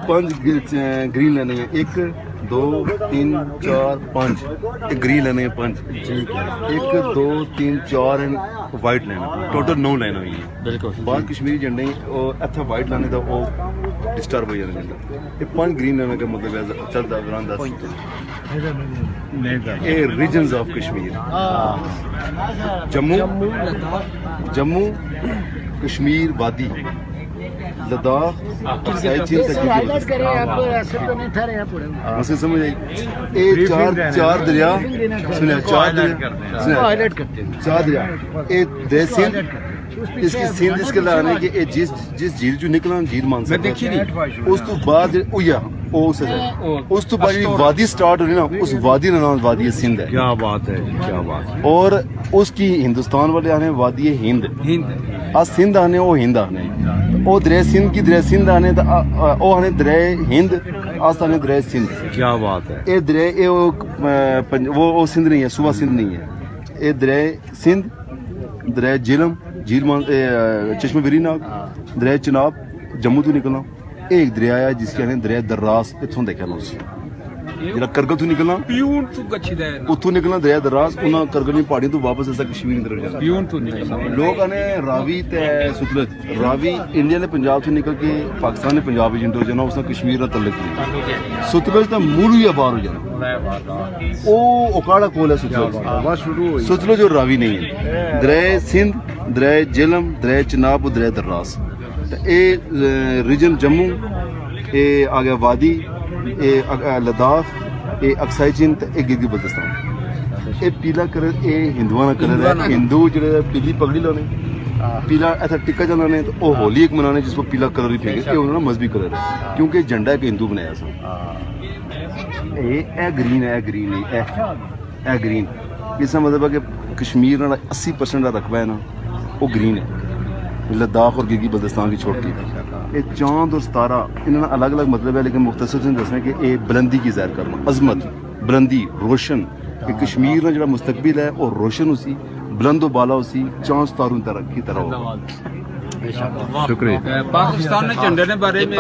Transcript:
5 green लेने हैं, 1 2 3 4 5 green लेने हैं 5, 1 2 3 4 वाइट लेना, टोटल 9 लेना हुई है। बिल्कुल बाहर कश्मीरी झंडे इतना वाइट लाने का वो डिस्टर्ब हो जाने झंडा, ये 5 ग्रीन लेने का मतलब है चलता दौरान 10 ये रीजन्स ऑफ कश्मीर, जम्मू कश्मीर वादी लद्दाख समझ आई। ये चार दरिया सुनिया, चार दरिया ये सिंध, इसकी सिंध इसके लाने के ये जिस झील चो निकलना झील मान सकता उस तो बाद उस तो बाद वादी स्टार्ट हो रही ना, उस वादी का नाम वादी सिंध है। क्या बात है, क्या बात है। और उसकी हिंदुस्तान वाले आने वादी हिंद, आ सिंध आने वो हिंद आने, ओ दरिया सिंध की दरिया सिंध आने ओ आने दरिया हिंद, आस आने दरिया सिंध। क्या बात है। ये दरिया ये वो सिंध नहीं है, सुबह सिंध नहीं है, ये दरिया सिंध, दरिया झीलम झील चश्मे वेरीनाग, दरिया चिनाब जम्मू तो निकलना, एक दरिया है जिसके आने दरिया दर्रास इतों देखा ना उसी जरा करगिल तो निकलना, उतों निकलना दरिया दर्रास, उन्हें करगिल की पहाड़ी तो वापस ऐसा कश्मीर की तरफ जाना। लोग आने रावी ते सतलुज, रावी इंडिया ने पंजाब से निकल के पाकिस्तान ने पंजाब इंटर जाना, उसने कश्मीर का तलक नहीं, सतलुज तो मूल ही बाहर हो जाना, वो ओकाड़ा कोल है सतलुज, सतलुज और रावी नहीं है। दरिया सिंध, दरिया झेलम, दरिया चिनाब, दरिया दर्रास, ये रीजन जम्मू, ये आ गया वादी, लद्दाख, ये अक्साई चीन, गिलगित बल्तिस्तान। ये पीला कलर ये हिंदुआ का कलर है, हिंदू जो पीली पगड़ी लाने, पीला ऐसा टिक्का चलाने, तो वो होली एक मनाने जिसको पीला कलर ही फेंके, ये उन्होंने मजहबी कलर है क्योंकि झंडा एक हिंदू बनाया सा। ये ग्रीन है, ग्रीन है ग्रीन, इसका मतलब है कि कश्मीर का 80% का रकबा है ना वो ग्रीन है, लद्दाख और गिलगित बल्तिस्तान की छोड़ के। ये चांद और सितारा इन्होंने अलग अलग मतलब है, लेकिन मुख्तसर से दसने कि ये बुलंदी की ज़ाहिर करना, अजमत, बुलंदी, रोशन, कि कश्मीर का जो मुस्तकबिल है और रोशन उसी बुलंद बाला उसी चांद सितारों की तरह होगा। शुक्रिया। पाकिस्तान ने झंडे ने बारे में